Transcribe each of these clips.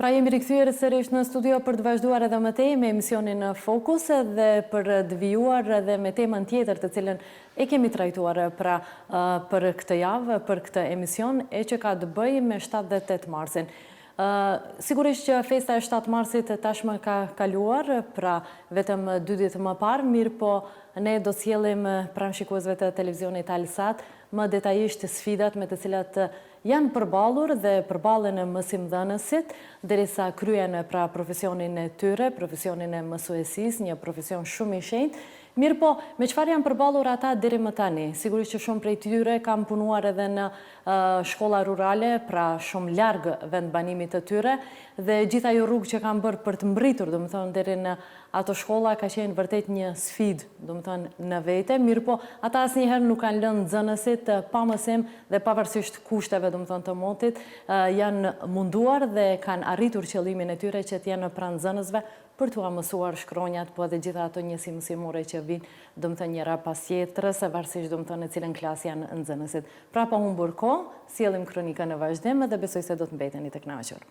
Pra jemi rikthyer sërish në studio për të vazhduar edhe më tej me emisionin Fokus dhe për të vijuar edhe me temën tjetër të cilën e kemi trajtuar për këtë javë, për këtë emision, e që ka të bëjë me 7 dhe 8 marsin. Sigurisht që festa e 7 marsit tashmë ka kaluar, pra vetëm 2 ditë më parë, mirë po ne do sjellim pranë shikuesve të televizionit Alsat më detajisht sfidat me të cilat janë përballur dhe përballen mësimdhënësit derisa kryen pra profesionin e tyre, profesionin e mësuesisë, një profesion shumë i shenjtë. Mirë po, me çfarë janë përballur ata deri më tani? Sigurisht që shumë prej tyre kanë punuar edhe në shkolla rurale, pra shumë larg vendbanimit të tyre, dhe gjithë ajo rrugë që kanë bërë për të mbërritur, domethënë deri në ato shkolla ka qenë vërtet një sfidë, domethënë në vete. Mirë po, ata asnjëherë nuk kanë lënë nxënësit pa mësim dhe pavarësisht kushteve, domethënë të motit, janë munduar dhe kanë arritur qëllimin e tyre që të jenë pranë nxënësve për t'u mësuar shkronjat, po edhe gjitha ato njësi mësimore që vinë, domethënë njëra pas tjetrës, varësisht domethënë në cilën klas janë nxënësit. Pra pa humbur kohë, sjellim kronikën në vazhdim dhe besoj se do të mbeteni të kënaqur.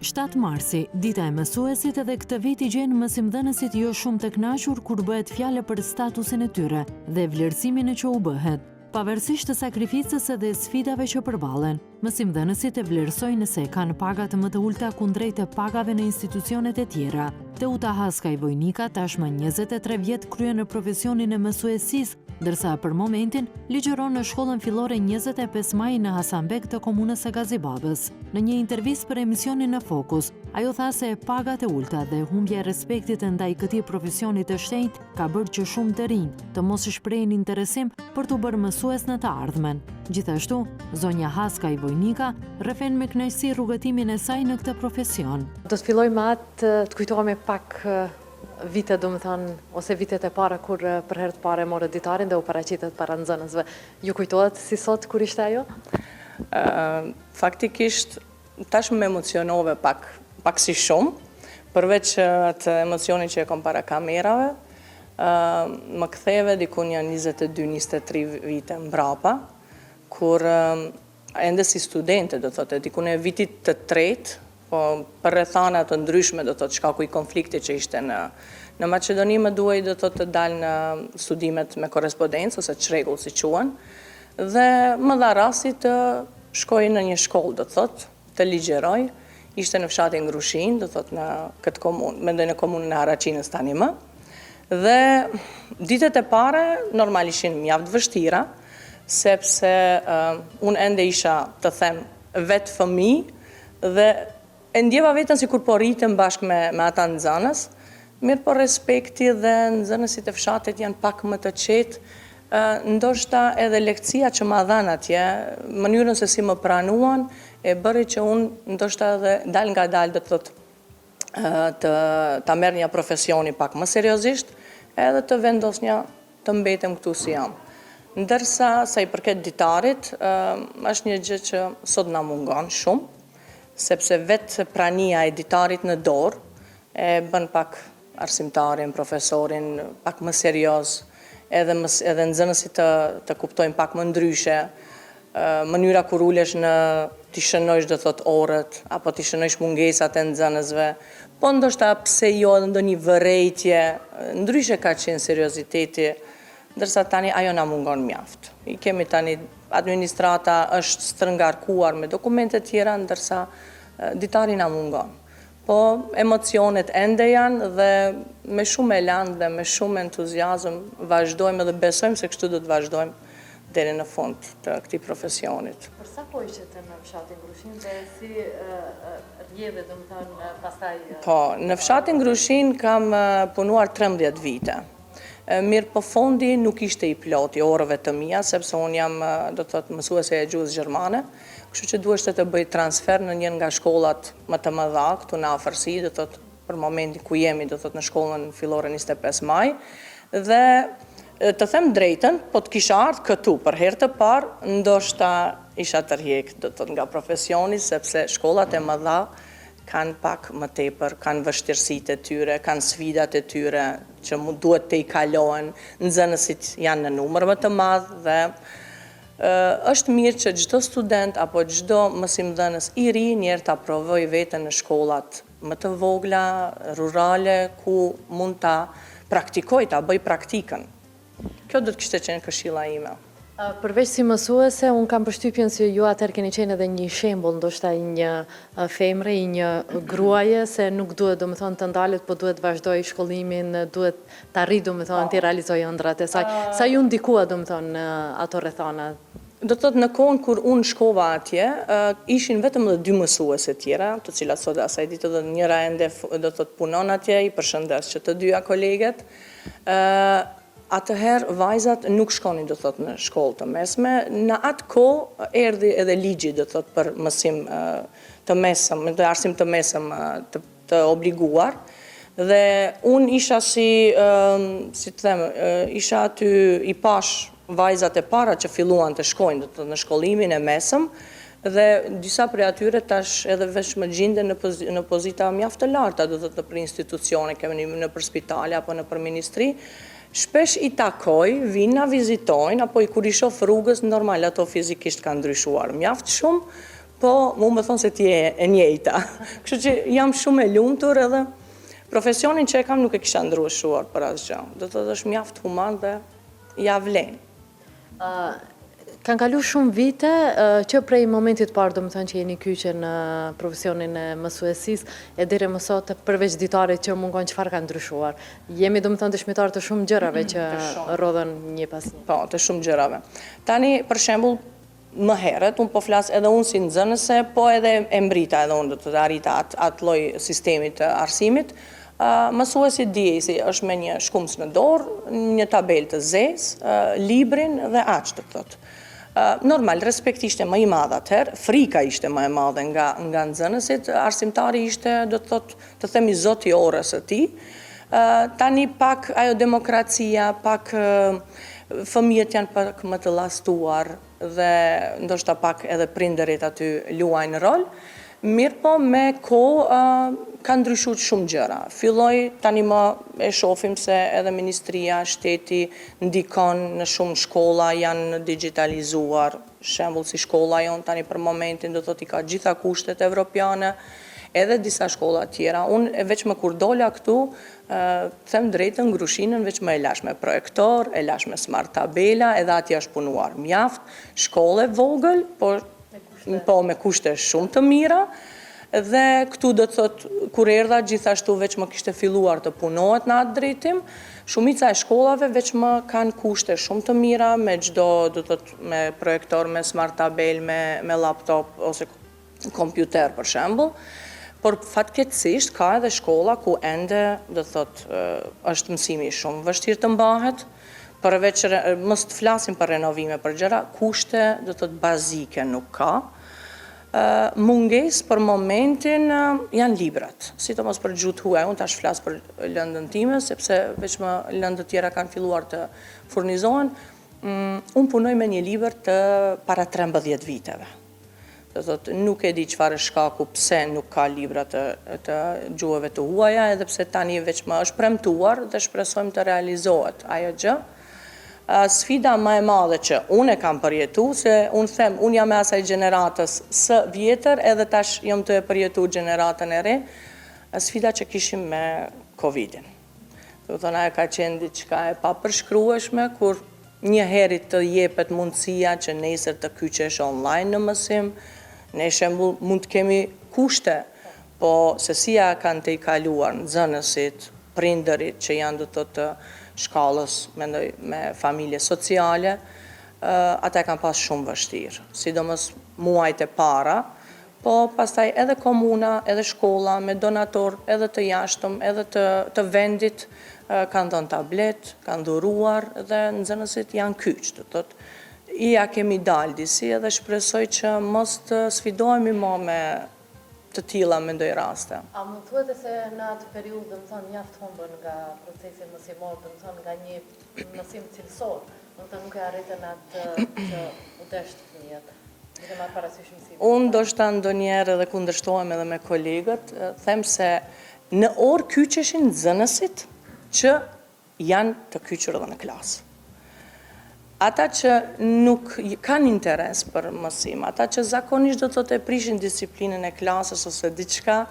7 marsi, dita e mësuesit, edhe këtë vit i gjenë mësimdhënësit jo shumë të kënaqur kur bëhet fjale për statusin e tyre dhe vlerësimin e që u bëhet. Pavarësisht të sakrificës edhe sfidave që përballen, mësimdhënësit e vlerësojnë se kanë pagat më të ulta kundrejt të pagave në institucionet e tjera. Teuta Haskaj Vojnika tashmë 23 vjet kryen në profesionin e mësuesisë, ndërsa për momentin ligjëron në shkollën fillore 25 Maj në Hasanbek të komunës së Gazibabës. Në një intervistë për emisionin në Fokus, ajo tha se pagat e ulta dhe humbja e respektit ndaj këtij profesioni të shenjtë ka bërë që shumë të rinj të mos shprehin interesim për të bërë mësues në të ardhmen. Gjithashtu, zonja Haskaj Vojnika rrefen me kënaqësi rrugëtimin e saj në këtë profesion. Do të filloj me atë të kujtohemi pak vite, domethënë, ose vitet e para kur për herë të parë morë ditarin dhe u paraqitet para nxënësve. Ju kujtohet si sot kur ishte ajo? Faktikisht tash më emocionove pak si shumë, përveç atë emocionit që e kom para kamerave, më ktheve dikun janë 22-23 vite mbrapa, kur ende si studente, do thotë, dikun e vitit të tretë, po për rrethana të ndryshme, do thotë, shkaku i konfliktit që ishte në Maqedoni, më duhej, do thotë, të dalë në studimet me korrespondencë ose çrregull si quhen, dhe më dha rasti të shkoj në një shkollë, do thotë, të ligjeroj, ishte në fshatin Grushin, do thotë, në këtë komunë, mendoj në komunën e Haraçinës tani më, dhe ditët e para normal ishin mjaft vështira, sepse unë ende isha, të them, vetë fëmijë dhe e ndjeva vetën si kur po rritëm bashkë me ata nxënës, mirë po respekti dhe nxënësit e fshatit janë pak më të qetë, ndoshta edhe lektësia që ma dhanë atje, mënyrën se si më pranuan, e bëri që unë ndoshta edhe dal nga dal do të thotë ta merr një profesioni pak më seriozisht, edhe të vendosnja të mbetem këtu si jam. Ndërsa sa i përket ditarit, është një gjë që sot na mungon shumë, sepse vetë prania e ditarit në dorë e bën pak arsimtarin, profesorin, pak më serioz, edhe nxënësit të kuptojnë pak më ndryshe, mënyra kur ulesh t'i shënojsh do thot orët, apo t'i shënojsh mungesat e nxënësve, po ndoshta pse jo edhe ndonjë vërejtje, ndryshe ka qenë serioziteti, ndërsa tani ajo na mungon mjaft. I kemi tani administrata është strëngarkuar me dokumente tjera, ndërsa ditari na mungon. Po emocionet ende janë dhe me shumë elan dhe me shumë entuziazëm vazhdojmë dhe besojmë se kështu do të vazhdojmë deri në fund të këtij profesionit. Për sa kohë ishte në fshatin Grushin dhe si rrjedhe, domethënë, pastaj? Po, në fshatin Grushin kam punuar 13 vite. Mirë po fondi nuk ishte i plot i orëve të mia, sepse unë jam, do të thotë, mësuese e gjuhës gjermane, kështu që duheshte të bëj transfer në një nga shkollat më të mëdha këtu në afërsi, do të thotë, për momentin ku jemi, do të thotë, në shkollën fillore 25 Maj, dhe të them drejtën, po të kisha ardhur këtu për herë të parë, ndoshta isha tërheq, do të thotë, nga profesioni, sepse shkollat e mëdha kanë pak më tepër, kanë vështirësitë e tyre, kanë sfidat e tyre që duhet të i kalohen, nxënësit janë në numër më të madh dhe është mirë që çdo student apo çdo mësimdhënës i ri njerë ta provoj veten në shkollat më të vogla, rurale, ku mund ta praktikoj, ta bëj praktikën. Kjo do të kishte qenë këshilla ime. Përveç si mësuese, unë kam përshtypjen se ju atëherë keni qenë edhe një shembull, ndoshta një femre, një gruaje, se nuk duhet domethënë të ndalet, po duhet vazhdoj shkollimin, duhet të arrijë domethënë të realizojë ëndrat e saj. Sa ju ndikua domethënë ato rrethana? Do të thotë në kohën kur unë shkova atje, ishin vetëm dhe 2 mësuese tjera, të cilat sot asaj ditë do njëra ende do të thotë punon atje, i përshëndes që të dyja koleget. Atëherë vajzat nuk shkonin do të thotë në shkollë të mesme. Në atë kohë erdhi edhe ligji do të thotë për mësim të mesëm, të arsim të mesëm të obliguar. Dhe unë isha si të them, isha aty i pash vajzat e para që filluan të shkojnë në shkollimin e mesëm, dhe disa prej atyre tash edhe veç më gjinde në pozita mjaft të larta, do të thotë për institucione, kemi në për spitale apo në për ministri, shpesh i takoj, vinë na vizitojnë, apo i kur i shoh rrugës, normal ato fizikisht kanë ndryshuar mjaft shumë, po mu më thonë se ti e njëjta. Kështu që jam shumë e lumtur edhe profesionin që e kam nuk e kisha ndryshuar për asgjë. Do të thotë është mjaft human dhe ja vlen. Kanë kalu shumë vite që prej momentit parë, domethënë që jeni kyçe në profesionin e mësuesisë, e deri më sot përveç ditarit që mungon çfarë ka ndryshuar. Jemi domethënë dëshmitar të shumë gjërave që rrodhen një pas një. Po, të shumë gjërave. Tani për shembull më herët, unë po flas edhe unë si nxënëse, po edhe e mbrita edhe unë do të arrita atë lloj sistemit të arsimit. Mësuesi dijej si është me një shkumës në dorë, një tabelë të zezë, librin dhe aq të thotë. Normal, respekt ishte më i madh atëherë, frika ishte më e madhe nga nxënësit, arsimtari ishte, do të thotë, të themi zoti i orës së tij. Tani pak ajo demokracia, pak fëmijët janë pak më të llastuar dhe ndoshta pak edhe prindërit aty luajnë rol. Mirë po me kohë ka ndryshuar shumë gjëra. Filloi tani më e shohim se edhe ministria, shteti ndikon në shumë shkolla, janë digitalizuar. Shembull si shkolla jon tani për momentin do thotë i ka gjitha kushtet evropiane, edhe disa shkolla tjera. Unë veç më kur dola këtu, them drejtën, Grushinën veç më e lash me projektor, e lash me smart tabela, edhe atje është punuar mjaft, shkolle vogël, po me kushte shumë të mira, dhe këtu do të thotë, kur erdha gjithashtu veç më kishte filluar të punohet në atë drejtim, shumica e shkollave veç më kanë kushte shumë të mira, me çdo, do të thotë, me projektor, me smart tabel, me laptop, ose kompjuter për shembull, por fatkeqësisht ka edhe shkolla ku ende, do të thotë, është mësimi shumë vështirë të mbahet, përveç mos të flasim për renovime për gjëra, kushte do të thotë bazike nuk ka. Mungesë për momentin janë librat, sidomos për gjuhë huaj, unë tash flas për lëndën time, sepse veç më lëndët tjera kanë filluar të furnizohen. Unë punoj me një libër të para 13 viteve. Do thotë, nuk e di çfarë është shkaku pse nuk ka libra të gjuhëve të huaja, edhe pse tani veç më është premtuar dhe shpresojmë të realizohet ajo gjë. Sfida më e madhe që unë e kam përjetu, se unë them, unë jam e asaj gjeneratës së vjetër, edhe tash jam të e përjetu gjeneratën e re, sfida që kishim me Covidin. Do thonë, ajo ka qenë diçka e papërshkrueshme, kur një herit të jepet mundësia që nesër të kyqesh online në mësim, ne shembull mund të kemi kushte, po se si ja kanë të i kaluar nxënësit, prindërit që janë do të të shkallës me familje sociale, ata e kanë pas shumë vështirë, sidomos muajt e para, po pastaj edhe komuna, edhe shkolla, me donator, edhe të jashtëm, edhe të vendit, kanë dhënë tablet, kanë dhuruar, dhe nxënësit janë kyç, do thotë. Ja kemi dalë disi edhe shpresoj që mos të sfidohemi më me të tilla mendoj raste. A mund thuhet se në atë periudhë, do të thonë, mjaft humbën nga procesi mësimor, do të thonë nga një mësim cilësor, do të nuk e arritën atë që u desht fëmijët. Duke marrë parasysh mësimin. Unë ndoshta ndonjëherë edhe kundërshtohem edhe me kolegët, them se në orë kyçeshin nxënësit që janë të kyçur edhe në klasë. ata që nuk kanë interes për mësim, ata që zakonisht do të thotë e prishin disiplinën e klasës ose diçka,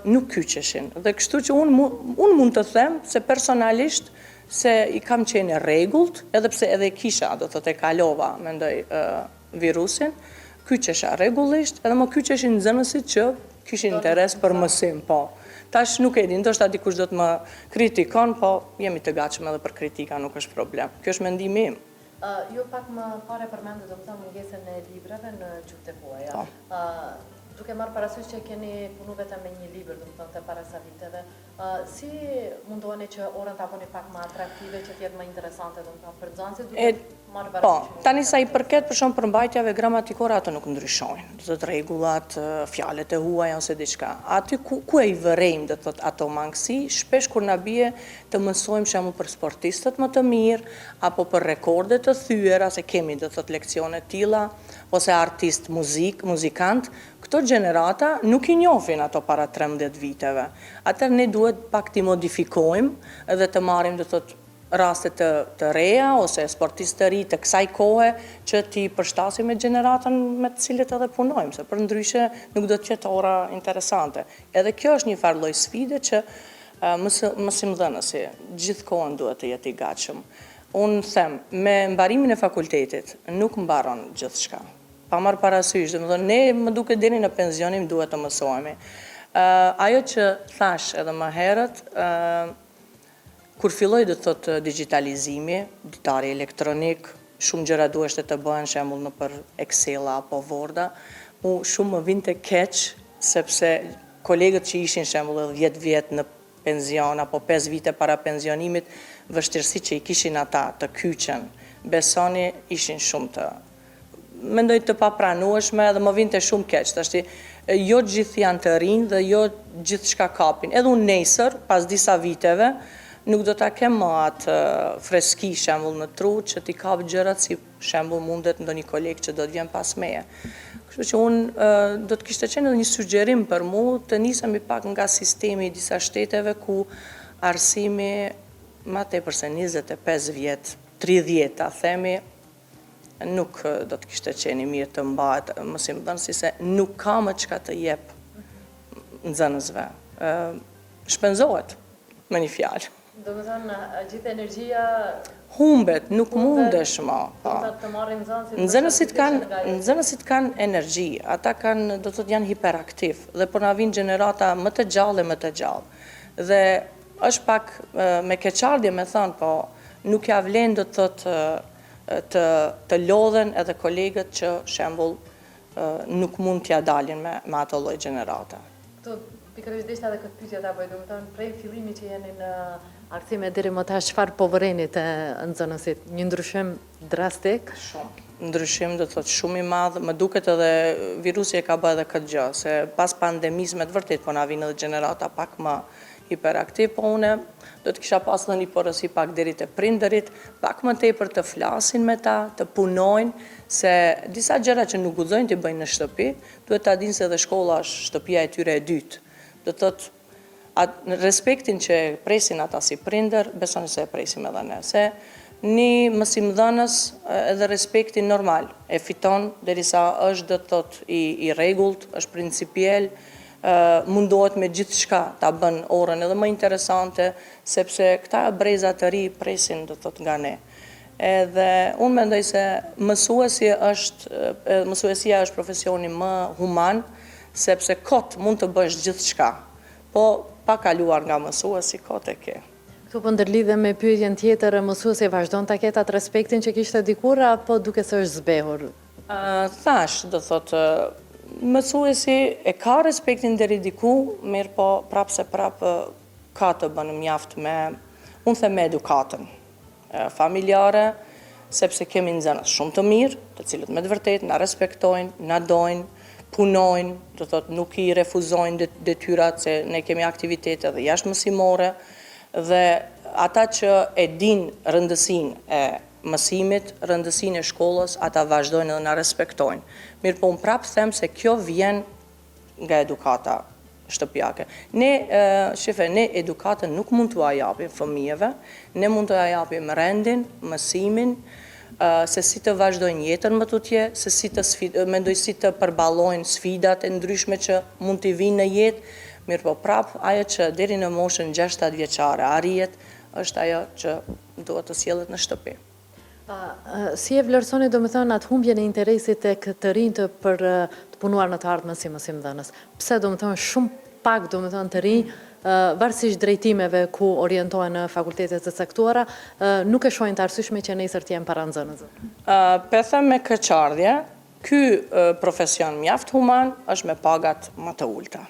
nuk kyqeshin. Dhe kështu që unë mund të them se personalisht se i kam qenë rregullt, edhe pse edhe kisha, do të thotë e kalova, mendoj, virusin, kyqesha rregullisht, edhe më kyqeshin nxënësit që kishin interes për mësim, po. Tash nuk e di, ndoshta dikush do të më kritikon, po jemi të gatshëm edhe për kritika, nuk është problem. Kjo është mendimi im. Ju pak më pare përmendet do të thënë mungesën e librave në gjuhët e huaja. Duke marrë parasysh që keni punu vetëm me një libër, do të thënë të para sa viteve, si mundoheni që orën ta bëni pak më atraktive, që të jetë më interesante, do të thënë për nxënësit, duke marrë parasysh? Po, tani sa i përket për shembull përmbajtjeve gramatikore, ato nuk ndryshojnë. Do të thotë rregullat, fjalët e huaja ose diçka. Aty ku e i vërejmë, do të thotë ato mangësi, shpesh kur na bie të mësojmë shembull për sportistët më të mirë, apo për rekorde të thyera, se kemi do të thotë leksione tilla, ose artist muzikant, këto gjenerata nuk i njohin ato para 13 viteve. Atëherë ne duhet pak t'i modifikojmë edhe të marrim do të thotë raste të reja ose sportistë të ri të kësaj kohe që t'i përshtasim me gjeneratën me të cilët edhe punojmë, se për ndryshe nuk do të jetë ora interesante. Edhe kjo është një farë lloj sfide që mësimdhënësi gjithkohën duhet të jetë i gatshëm. Unë them, me mbarimin e fakultetit nuk mbaron gjithçka. Pa marrë parasysh, domethënë ne më duket deri në pensionim duhet të mësohemi. Ajo që thash edhe më herët, kur filloi do të thotë digitalizimi, ditari elektronik, shumë gjëra duheshte të bëhen shembull nëpër Excel-a apo Word-a, shumë më vinte keq sepse kolegët që ishin shembull edhe 10 vjet në penzion apo 5 vite para pensionimit, vështirësi që i kishin ata të kyqen, besoni ishin shumë të mendoj të papranueshme dhe më vinte shumë keq. Tashti jo gjithë janë të rinj dhe jo gjithçka kapin. Edhe unë nesër, pas disa viteve, nuk do ta kem më atë freski shembull në tru që t'i kap gjërat si shembull mundet ndonjë koleg që do të vjen pas meje. Kështu që unë do të kishte qenë edhe një sugjerim për mua të nisemi pak nga sistemi i disa shteteve ku arsimi më tepër se 25 vjet, 30 ta themi, nuk do të kishte qenë mirë të mbahet mësimdhënësi se nuk ka më çka të jep nxënësve. Shpenzohet me një fjalë. Domethënë gjithë energjia humbet, nuk mundesh më. të marrin nxënësit. Nxënësit kanë energji, ata kanë, do të thotë janë hiperaktiv dhe po na vijnë gjenerata më të gjallë e më të gjallë. Dhe është pak me keqardhje me thënë, po nuk ja vlen do të thotë të lodhen edhe kolegët që shembull nuk mund t'ja dalin me ato lloj gjenerata. Këtu pikërisht ishte edhe këtë pyetje ta bëj, domethënë prej fillimit që jeni në arktime deri më tash çfarë po vëreni të nxënësit? Një ndryshim drastik? Shumë. Ndryshim do të thotë shumë i madh, më duket edhe virusi e ka bërë edhe këtë gjë, se pas pandemisë me të vërtet po na vinë edhe gjenerata pak më hiperaktiv, po une do të kisha pas në një porosi pak deri te prindërit, pak më tepër të flasin me ta, të punojnë, se disa gjëra që nuk guxojnë t'i bëjnë në shtëpi, duhet ta dinë se edhe shkolla është shtëpia e tyre e dytë. Do të thotë respektin që presin ata si prindër, besoni se e presim edhe ne, se një mësimdhënës edhe respektin normal e fiton derisa është do të thotë i rregullt, është principiell, mundohet me gjithë shka ta bën orën edhe më interesante, sepse këta breza të ri presin do të thotë nga ne. Edhe unë mendoj se mësuesia është profesioni më human, sepse kot mund të bësh gjithë shka, po pa kaluar nga mësuesi, kot e ke. Këtu po ndërlidhe me pyetjen tjetër, mësuesi vazhdon ta ketë atë respektin që kishte dikur, apo duke se është zbehur? Thash, do thotë, mësuesi e ka respektin deri diku, mirë po prapë se prapë ka të bënë mjaft me, unë them me edukatën familjare, sepse kemi nxënës shumë të mirë, të cilët me të vërtet na respektojnë, na dojnë, punojnë, do thotë nuk i refuzojnë detyrat se ne kemi aktivitete dhe jashtë mësimore, dhe ata që e dinë rëndësinë e mësimit, rëndësinë e shkollës, ata vazhdojnë dhe na respektojnë. Mirë po unë prapë them se kjo vjen nga edukata shtëpiake. Ne edukatën nuk mund t'u japim fëmijëve, ne mund t'u japim rendin, mësimin, se si të vazhdojnë jetën më tutje, mendoj si të përballojnë sfidat e ndryshme që mund t'i vinë në jetë, mirë po prap, ajo që deri në moshën 6-7 vjeçare arrihet, është ajo që duhet të sjellet në shtëpi. Si e vlerësoni domethënë atë humbjen e interesit tek të rinjtë për të punuar në të ardhmen si mësimdhënës? Pse domethënë shumë pak domethënë të rinj, varësisht drejtimeve ku orientohen në fakultetet të caktuara, nuk e shohin të arsyeshme që nesër të jenë para nxënësve? Pethem me keqardhje, ky profesion mjaft human është me pagat më të ulta.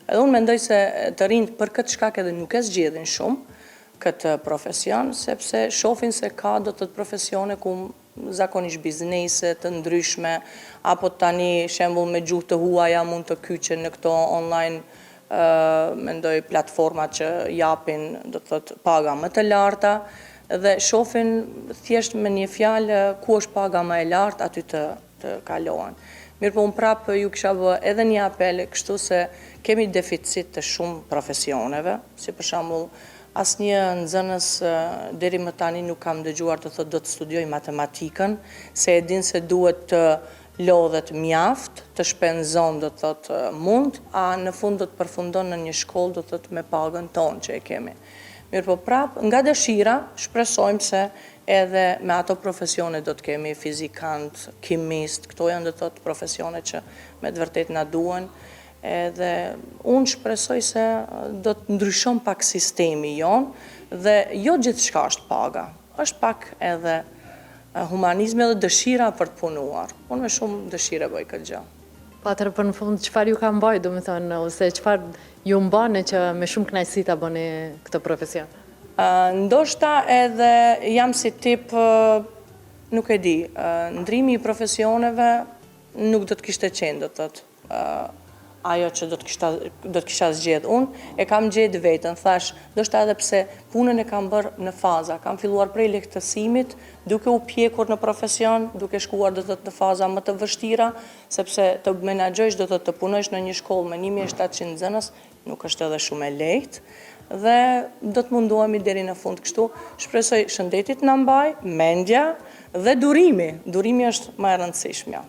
Edhe unë mendoj se të rinjt për këtë shkak edhe nuk e zgjedhin shumë këtë profesion, sepse shohin se ka do të profesione ku zakonisht biznese të ndryshme, apo tani shembull me gjuhë të huaja mund të kyqen në këto online mendoj platformat që japin do të thotë paga më të larta dhe shohin thjesht me një fjalë ku është paga më e lartë aty të kalohen. Mirë po unë prapë ju kisha bë edhe një apel kështu se kemi deficit të shumë profesioneve, si për shembull asnjë nxënës deri më tani nuk kam dëgjuar të thotë do të studioj matematikën, se e din se duhet të lodhet mjaft, të shpenzon do të thotë mund, a në fund do të përfundon në një shkollë do të thotë me pagën tonë që e kemi. Mirë po prap, nga dëshira shpresojmë se edhe me ato profesione do të kemi fizikant, kimist, këto janë do të thotë profesione që me të vërtet na duhen. Edhe unë shpresoj se do të ndryshon pak sistemi jonë dhe jo gjithçka është paga, është pak edhe humanizmi dhe dëshira për të punuar. Unë me shumë dëshire bëj këtë gjë. Atëherë për në fund, çfarë ju ka mbajtur, domethënë, ose çfarë ju mbane që me shumë kënaqësi ta bëni këtë profesion? Ndoshta edhe jam si tip, nuk e di, ndrimi i profesioneve nuk do të kishte qenë, do të thotë ajo që do të kisha zgjedh unë, e kam gjetë vetën, thash, ndoshta edhe pse punën e kam bërë në faza, kam filluar prej lehtësimit, duke u pjekur në profesion, duke shkuar do të thotë në faza më të vështira, sepse të menaxhosh do të thotë të punojsh në një shkollë me 1700 nxënës, nuk është edhe shumë e lehtë, dhe do të munduemi deri në fund kështu. Shpresoj shëndetit na mbaj, mendja dhe durimi. Durimi është më e rëndësishmja.